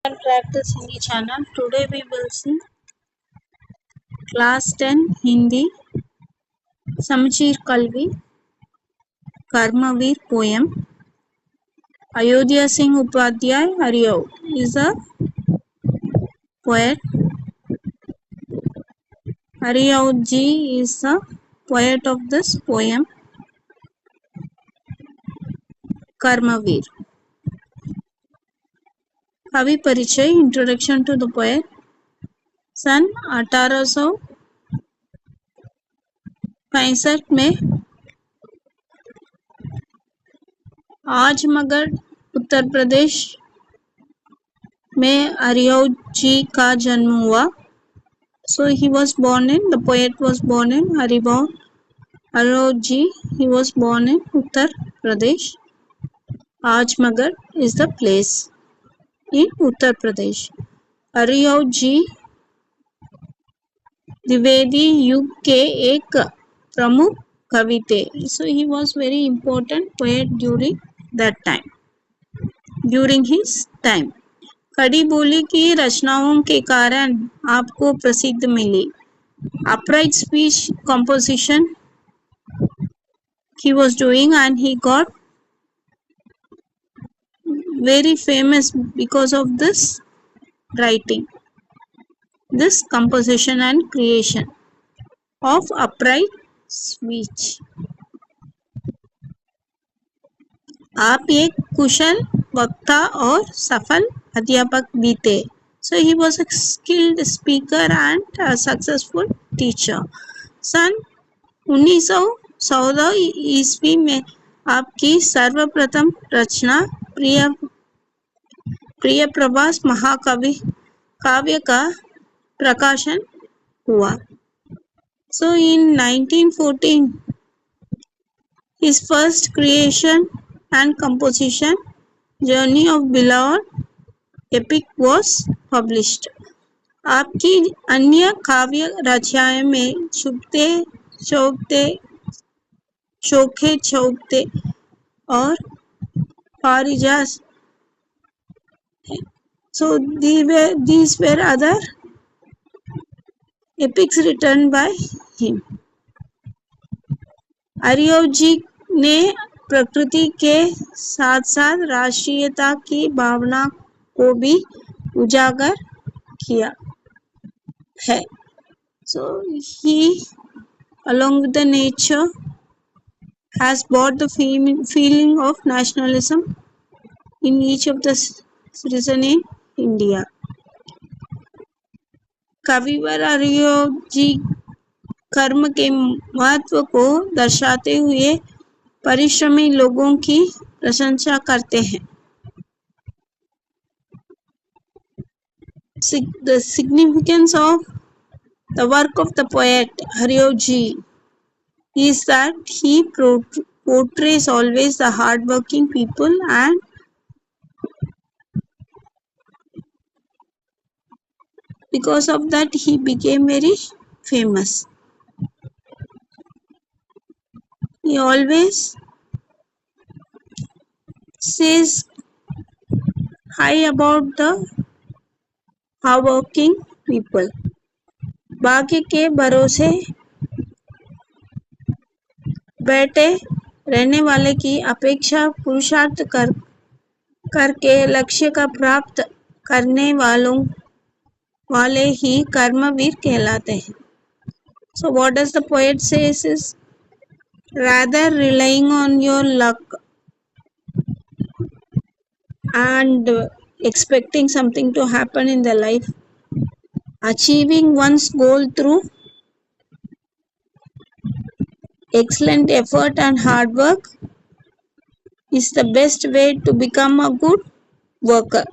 Practice Hindi channel. Today we will see class 10 Hindi Samachir Kalvi Karmaveer poem. Ayodhya Singh Upadhyay Hariao is a poet. Hariao ji is the poet of this poem. Karmaveer. Kavi Parichay, introduction to the poet. सन 1865 में आजमगढ़ उत्तर प्रदेश में हरिओ जी का जन्म हुआ. So he was born in, the poet was born in Hariao ji. He was born in Uttar Pradesh. Ajmagar is the place in Uttar Pradesh. हरिओ जी द्विवेदी युग के एक प्रमुख कवि थे. So he was very important poet during that time, during his time. खड़ी बोली की रचनाओं के कारण आपको प्रसिद्ध मिली. Upright speech composition he was doing and he got very famous because of this writing, this composition and creation of upright speech. आप एक कुशल वक्ता और सफल अध्यापक भी थे. So he was a skilled speaker and a successful teacher. सन 1914 ईस्वी में आपकी सर्वप्रथम रचना प्रिय प्रवास महाकाव्य काव्य का प्रकाशन हुआ. So in 1914 his first creation and composition Journey of Beloved epic was published. आपकी अन्य काव्य रचनाएं में छुपते चोखे छुपते और पारिजात. So these were other epics written by him. हरिओ जी ने प्रकृति के साथ साथ राष्ट्रीयता की भावना को भी उजागर किया है. So he along with the nature has brought the feeling of nationalism in each of the citizen in India. कविवर हरिओ जी कर्म के महत्व को दर्शाते हुए परिश्रमी लोगों की प्रशंसा करते हैं. The significance of the work of the poet Hariao ji is that he portrays always the hardworking people, and because of that he became very famous. He always says high about the hardworking people. भाग्य के भरोसे बैठे रहने वाले की अपेक्षा पुरुषार्थ करके लक्ष्य का प्राप्त करने वाले ही कर्मवीर कहलाते हैं. So what does the poet says is, rather relying on your luck and expecting something to happen in the life, achieving one's goal through excellent effort and hard work is the best way to become a good worker.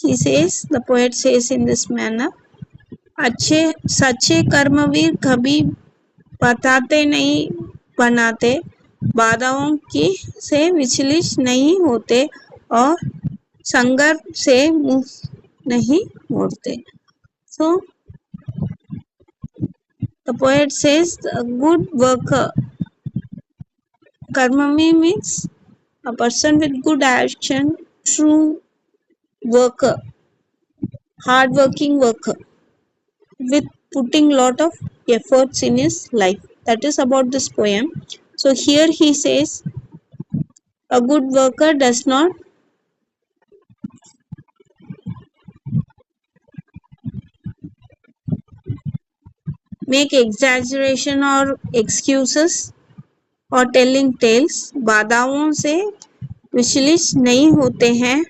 He says, the poet says in this manner, अच्छे सच्चे कर्मवीर कभी बताते नहीं बनाते, बाधाओं की से विचलित नहीं होते और संघर्ष से मुंह नहीं मोड़ते. So the poet says a good worker Karmami means a person with good action, true worker, hardworking worker, with putting lot of efforts in his life. That is about this poem. So here he says a good worker does not make exaggeration or excuses और telling tales, बाधाओं से विचलित नहीं होते हैं.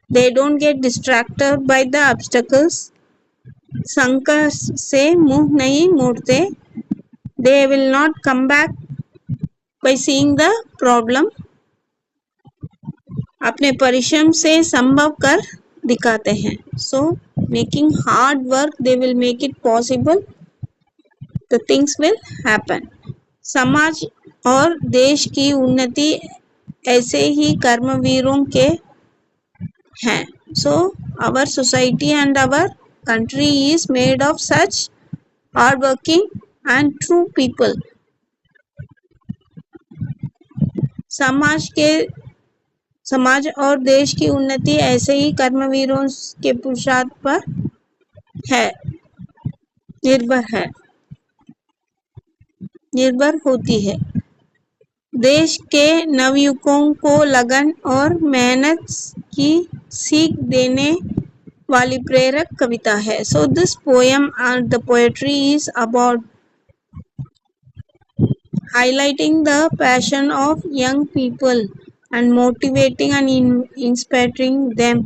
They don't get distracted by the obstacles, संकट से मुंह नहीं मोड़ते. They will not come back by seeing the problem, अपने परिश्रम से संभव कर दिखाते हैं. So making hard work they will make it possible, the things will happen. समाज और देश की उन्नति ऐसे ही कर्मवीरों के हैं. So our society and our country is made of such hard working and true people. समाज और देश की उन्नति ऐसे ही कर्मवीरों के पुरुषार्थ पर है, निर्भर होती है. देश के नवयुवकों को लगन और मेहनत की सीख देने वाली प्रेरक कविता है. So this poem and the poetry is about highlighting the passion of young people and motivating and inspiring them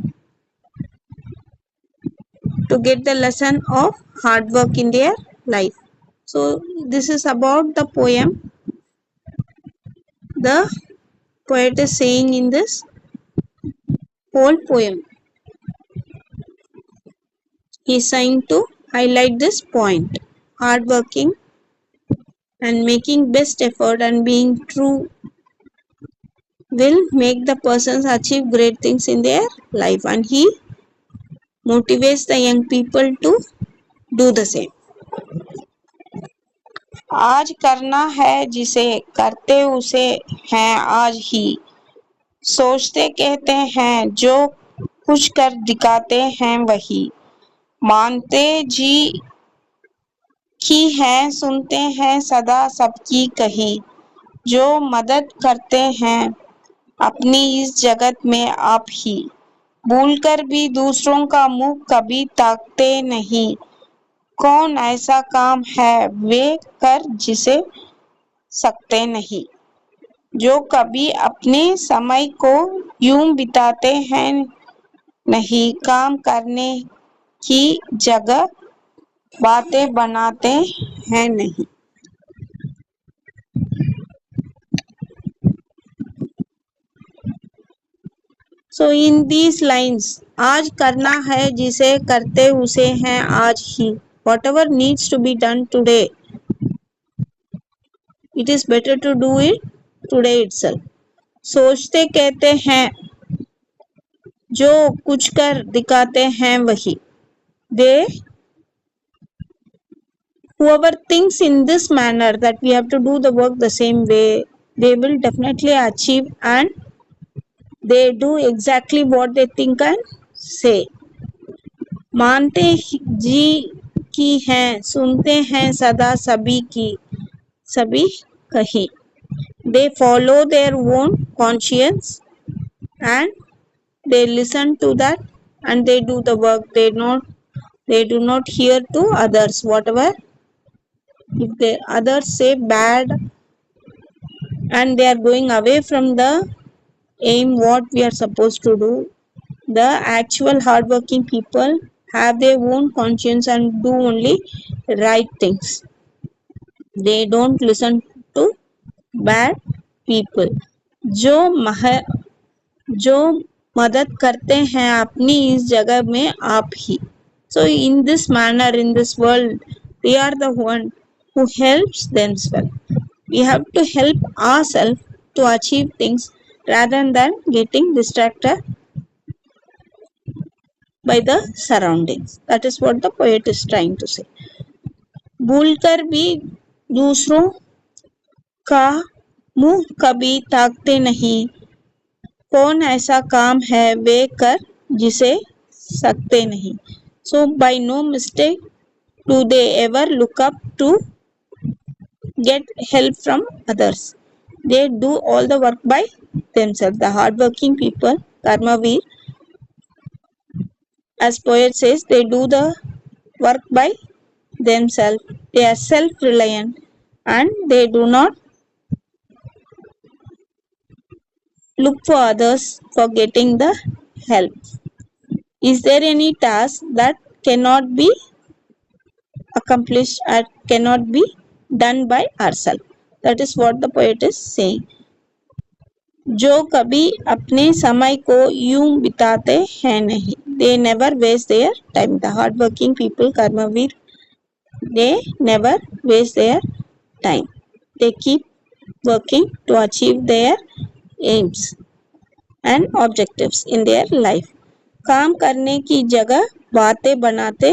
to get the lesson of hard work in their life. So this is about the poem. The poet is saying in this whole poem, he is trying to highlight this point. Hard working and making best effort and being true will make the persons achieve great things in their life, and he motivates the young people to do the same. आज करना है जिसे करते उसे हैं आज ही, सोचते कहते हैं जो कुछ कर दिखाते हैं वही, मानते जी की है सुनते हैं सदा सबकी कही, जो मदद करते हैं अपनी इस जगत में आप ही, भूलकर भी दूसरों का मुंह कभी ताकते नहीं, कौन ऐसा काम है वे कर जिसे सकते नहीं, जो कभी अपने समय को यूं बिताते हैं नहीं, काम करने की जगह बातें बनाते हैं नहीं. So in these lines, आज करना है जिसे करते उसे हैं आज ही. Whatever needs to be done today, it is better to do it today itself. सोचते कहते हैं जो कुछ कर दिखाते हैं वही. They, whoever thinks in this manner that we have to do the work the same way, they will definitely achieve, and they do exactly what they think and say. मानते जी की हैं सुनते हैं सदा सभी की सभी कही. They follow their own conscience and they listen to that and they do the work. They do not hear to others. Whatever if the others say bad and they are going away from the aim what we are supposed to do, the actual hardworking people have their own conscience and do only right things. They don't listen to bad people. जो मदद करते हैं अपनी इस जगह में आप ही. So in this manner, in this world, they are the one who helps themselves. We have to help ourselves to achieve things rather than getting distracted by the surroundings. That is what the poet is trying to say. भूलकर भी दूसरों का मुंह कभी ताकते नहीं, कौन ऐसा काम है वे कर जिसे सकते नहीं. So by no mistake do they ever look up to get help from others. They do all the work by themselves. The hardworking people, Karmavir, as poet says, they do the work by themselves. They are self-reliant and they do not look for others for getting the help. Is there any task that cannot be accomplished or cannot be done by ourselves? That is what the poet is saying. जो कभी अपने समय को यूं बिताते हैं नहीं, they never waste their time. The hard working people, Karmavir, they never waste their time. They keep working to achieve their aims and objectives in their life. काम करने की जगह बातें बनाते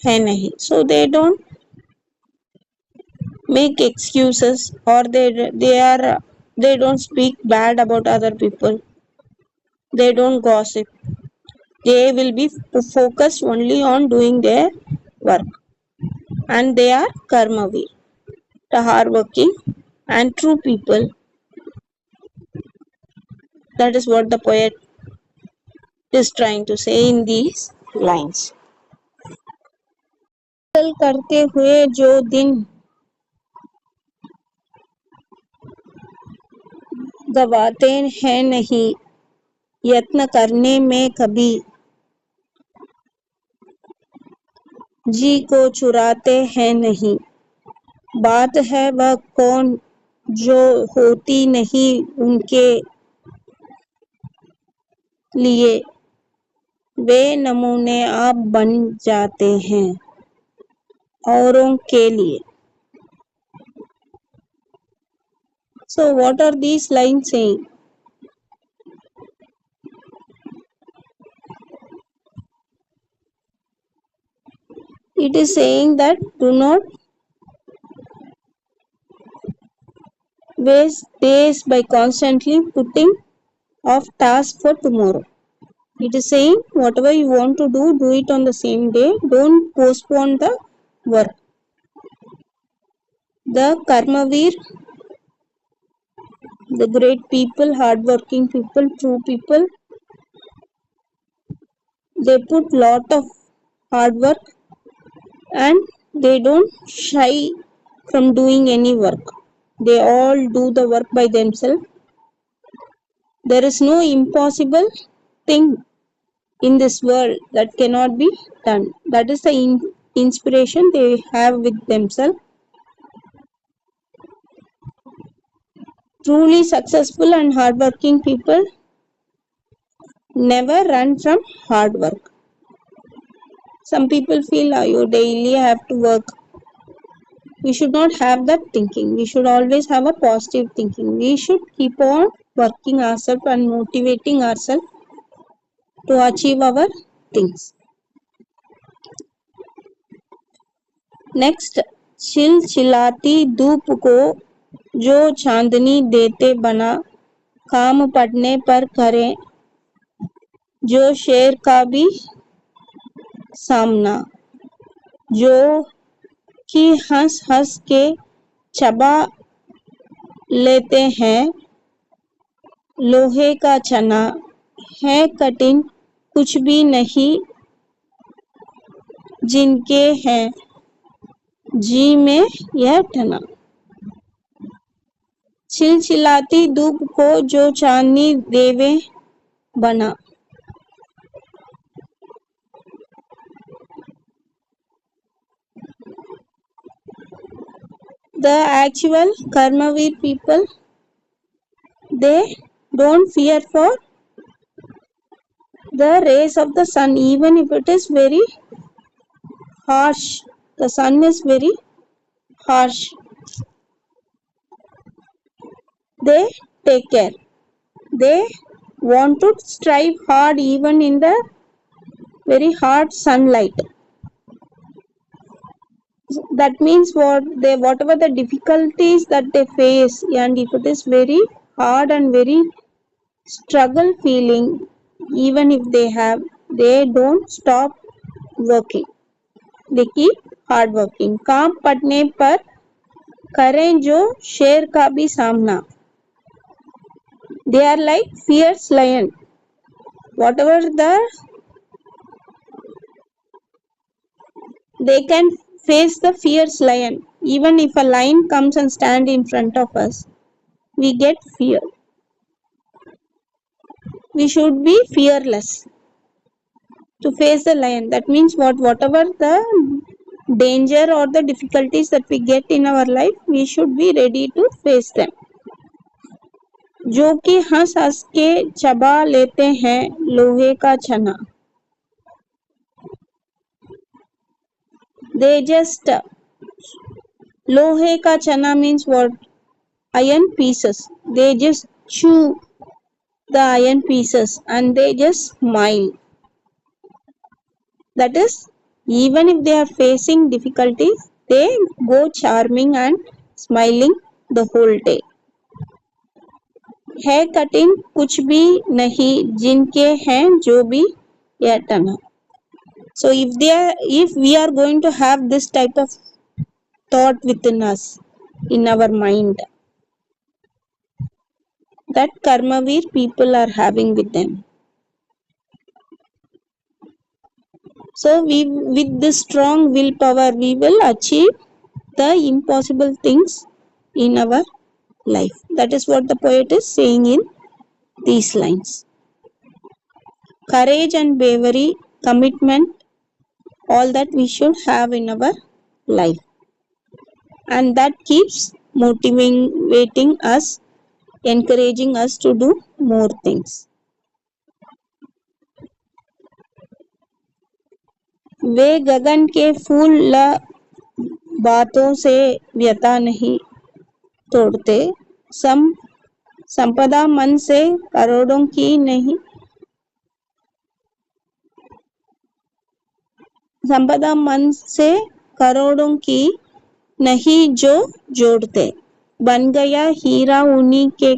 हैं नहीं. So they don't make excuses or they don't speak bad about other people. They don't gossip. They will be focused only on doing their work. And they are karmavi, the hardworking and true people. That is what the poet is trying to say in these lines. करते हुए जो दिन गवाते हैं नहीं, यत्न करने में कभी जी को चुराते हैं नहीं. बात है वह कौन जो होती नहीं उनके लिए, वे नमूने आप बन जाते हैं औरों के लिए. So what are these lines saying? It is saying that do not waste days by constantly putting off tasks for tomorrow. It is saying whatever you want to do it on the same day. Don't postpone the work. The Karmavir, the great people, hardworking people, true people, they put lot of hard work and they don't shy from doing any work. They all do the work by themselves. There is no impossible thing in this world that cannot be done. That is the inspiration they have with themselves. Truly successful and hardworking people never run from hard work. Some people feel you daily have to work. We should not have that thinking. We should always have a positive thinking. We should keep on working ourselves and motivating ourselves to achieve our things. Next, चिलचिलाती धूप को जो चांदनी देते बना, काम पड़ने पर करें जो शेर का भी सामना, जो कि हंस हंस के चबा लेते हैं लोहे का चना, है कठिन कुछ भी नहीं जिनके हैं जी में यह ठना. चिलचिलाती धूप को जो चांदनी देवे बना. The actual Karmavir people, they don't fear for the rays of the sun, even if it is very harsh. The sun is very harsh. They take care. They want to strive hard even in the very hard sunlight. That means whatever the difficulties that they face, and if it is very hard and very struggle feeling, even if they don't stop working. They keep hard working. काम पड़ने पर करें जो शेर का भी सामना. They are like fierce lion. Whatever they can face the fierce lion. Even if a lion comes and stand in front of us, we get fear. We should be fearless to face the lion. That means whatever the danger or the difficulties that we get in our life, we should be ready to face them. जो कि हंस हंस के चबा लेते हैं लोहे का छना. They just लोहे का चना means what? Iron pieces. They just chew the iron pieces and they just smile. That is, even if they are facing difficulties, they go charming and smiling the whole day. है कठिन कुछ भी नहीं जिनके हैं जो भी यतन. So if we are going to have this type of thought within us, in our mind, that Karmavir people are having with them. So with this strong willpower, we will achieve the impossible things in our life. That is what the poet is saying in these lines. Courage and bravery, commitment, all that we should have in our life. And that keeps motivating us, encouraging us to do more things. वे गगन के फूल बातों से व्यथा नहीं तोड़ते. संपदा मन से करोड़ों की नहीं. संपदा मन से करोड़ों की नहीं जो जोड़ते. बन गया हीरा उन्हीं के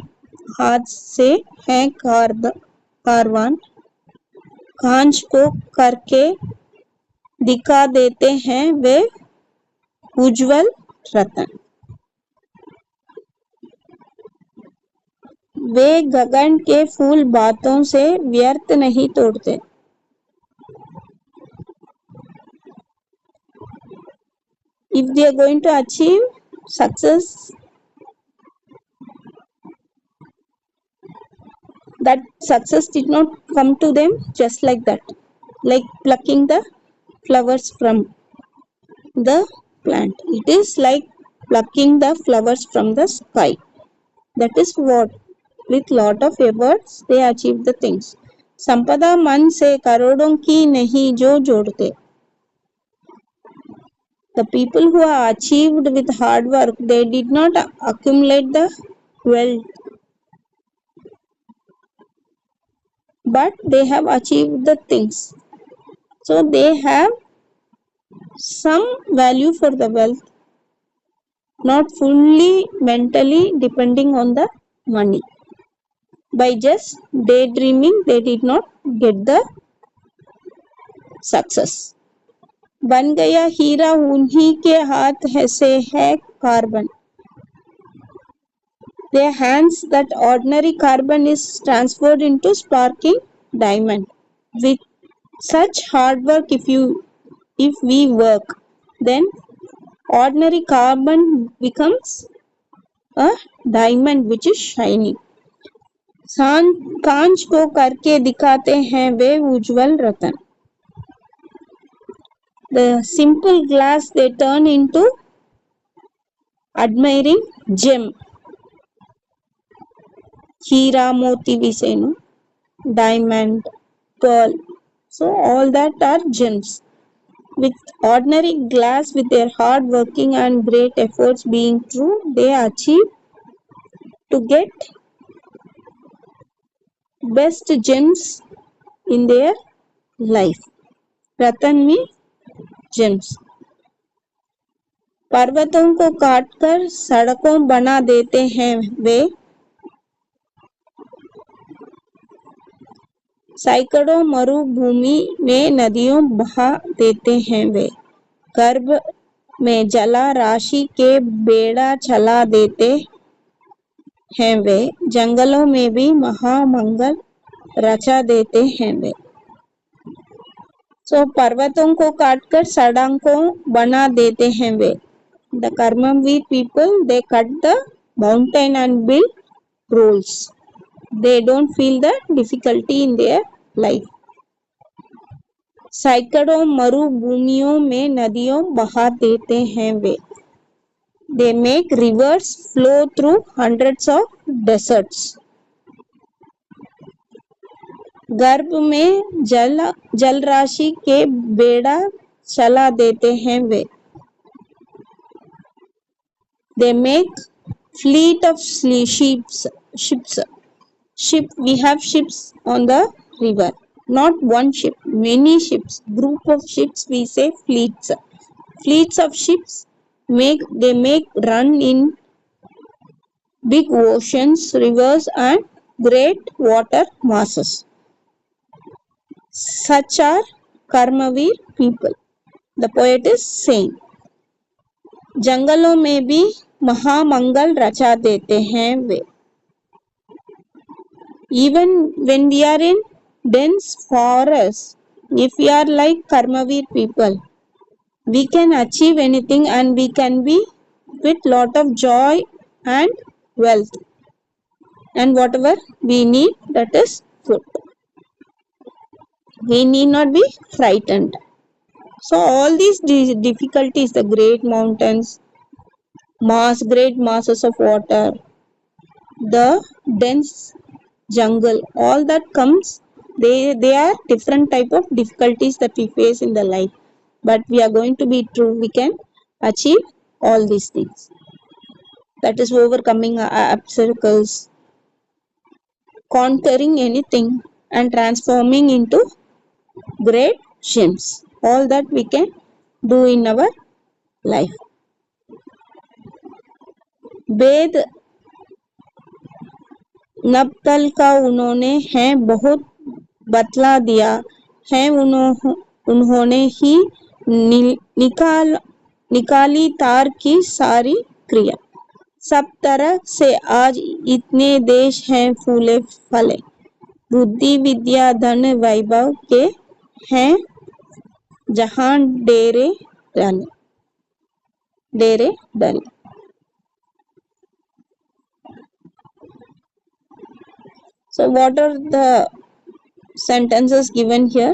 हाथ से है कारवान. कांच को करके दिखा देते हैं वे उज्जवल रतन. वे गगन के फूल बातों से व्यर्थ नहीं तोड़ते. If they are going to achieve success, that success did not come to them just like that, like plucking the flowers from the plant. It is like plucking the flowers from the sky. That is what, with lot of efforts, they achieve the things. संपदा मन से करोड़ों की नहीं जो जोड़ते. The people who are achieved with hard work, they did not accumulate the wealth, but they have achieved the things. So they have some value for the wealth, not fully mentally depending on the money. By just daydreaming, they did not get the success. बन गया हीरा उन्हीं के हाथ से है carbon. Their hands, that ordinary carbon is transferred into sparking diamond. With such hard work, if we work, then ordinary carbon becomes a diamond which is shining. कांच को करके दिखाते हैं वे उज्जवल रतन. The simple glass they turn into admiring gem. Hira, moti we say, no? Diamond, pearl. So all that are gems. With ordinary glass, with their hard working and great efforts being true, they achieve to get best gems in their life. Ratan means gems. पर्वतों को काटकर सड़कों बना देते हैं वे, सैकड़ों मरुभूमि में नदियों बहा देते हैं वे, गर्भ में जला राशि के बेड़ा चला देते हैं वे, जंगलों में भी महामंगल रचा देते हैं वे। सो पर्वतों को काटकर सड़कों बना देते हैं वे। The Karmamveer people, they cut the mountain and build roads. They don't feel the difficulty in their life. सैकड़ों मरुभूमियों में नदियों बहा देते हैं वे। They make rivers flow through hundreds of deserts. गर्भ में जल राशि के बेड़ा चला देते हैं वे। They make fleet of ships. We have ships on the river. Not one ship, many ships. Group of ships we say fleets. Fleets of ships make run in big oceans, rivers and great water masses. Such are Karmavir people. The poet is saying. जंगलों में भी महामंगल रचा देते हैं वे। Even when we are in dense forests, if we are like Karmavir people, we can achieve anything and we can be with lot of joy and wealth. And whatever we need, that is food. We need not be frightened. So all these difficulties, the great mountains, great masses of water, the dense jungle, all that comes, they are different type of difficulties that we face in the life, but we are going to be true, we can achieve all these things. That is overcoming obstacles, conquering anything and transforming into great gems. All that we can do in our life. वेद नबतल का उन्होंने है बहुत बतला दिया है, उन्होंने ही निकाली तार की सारी क्रिया। सब तरह से आज इतने देश हैं फूले फले, बुद्धि विद्या धन वैभव के हैं जहां डेरे डले। So what are the sentences given here?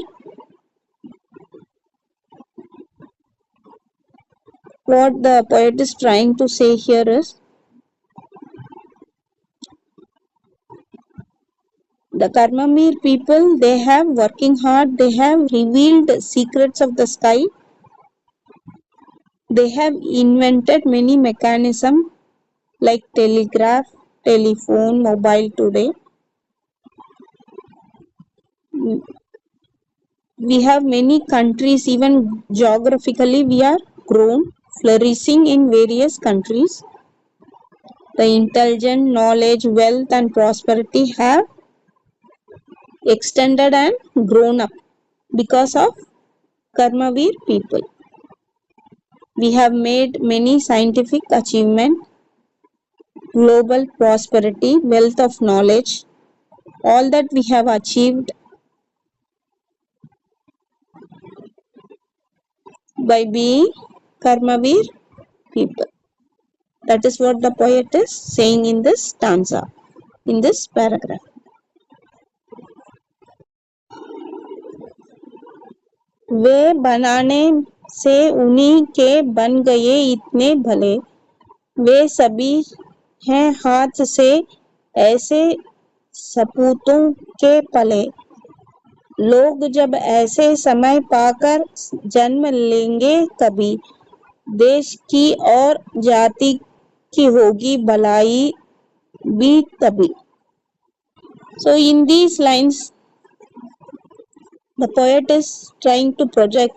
What the poet is trying to say here is, the Karmamir people, they have working hard, they have revealed secrets of the sky, they have invented many mechanisms like telegraph, telephone, mobile today. We have many countries, even geographically we are grown, flourishing in various countries. The intelligence, knowledge, wealth and prosperity have extended and grown up because of Karmavir people. We have made many scientific achievements, global prosperity, wealth of knowledge, all that we have achieved by being Karmavir people. That is what the poet is saying in this stanza, in this paragraph. वे बनाने से उन्हीं के बन गए इतने भले, वे सभी हैं हाथ से ऐसे सपूतों के पले, लोग जब ऐसे समय पाकर जन्म लेंगे कभी, देश की और जाति की होगी भलाई भी तभी. So in these lines, the poet is trying to project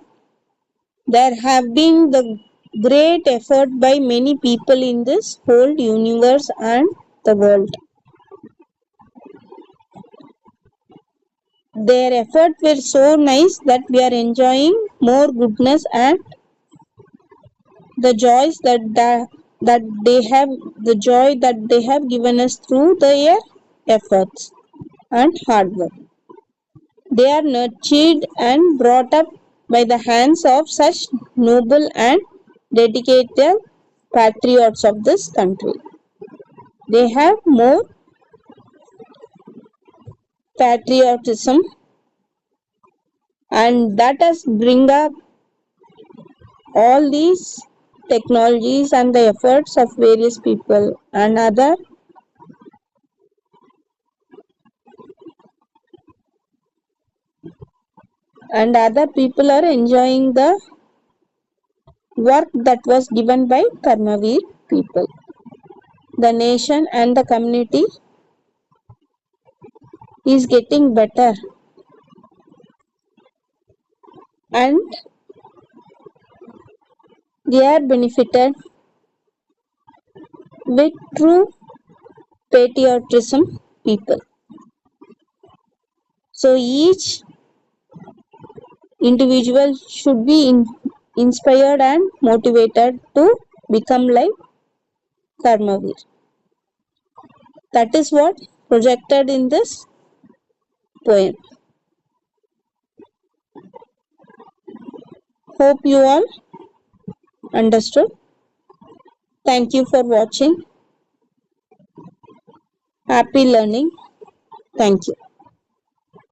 there have been the great effort by many people in this whole universe and the world. Their efforts were so nice that we are enjoying more goodness and the joys that they have, the joy that they have given us through their efforts and hard work. They are nurtured and brought up by the hands of such noble and dedicated patriots of this country. They have more patriotism, and that has bring up all these technologies and the efforts of various people and other people are enjoying the work that was given by Karmavir people. The nation and the community is getting better, and they are benefited with true patriotism people. So each individual should be inspired and motivated to become like Karmavir. That is what projected in this poem. Hope you all understood. Thank you for watching. Happy learning. Thank you.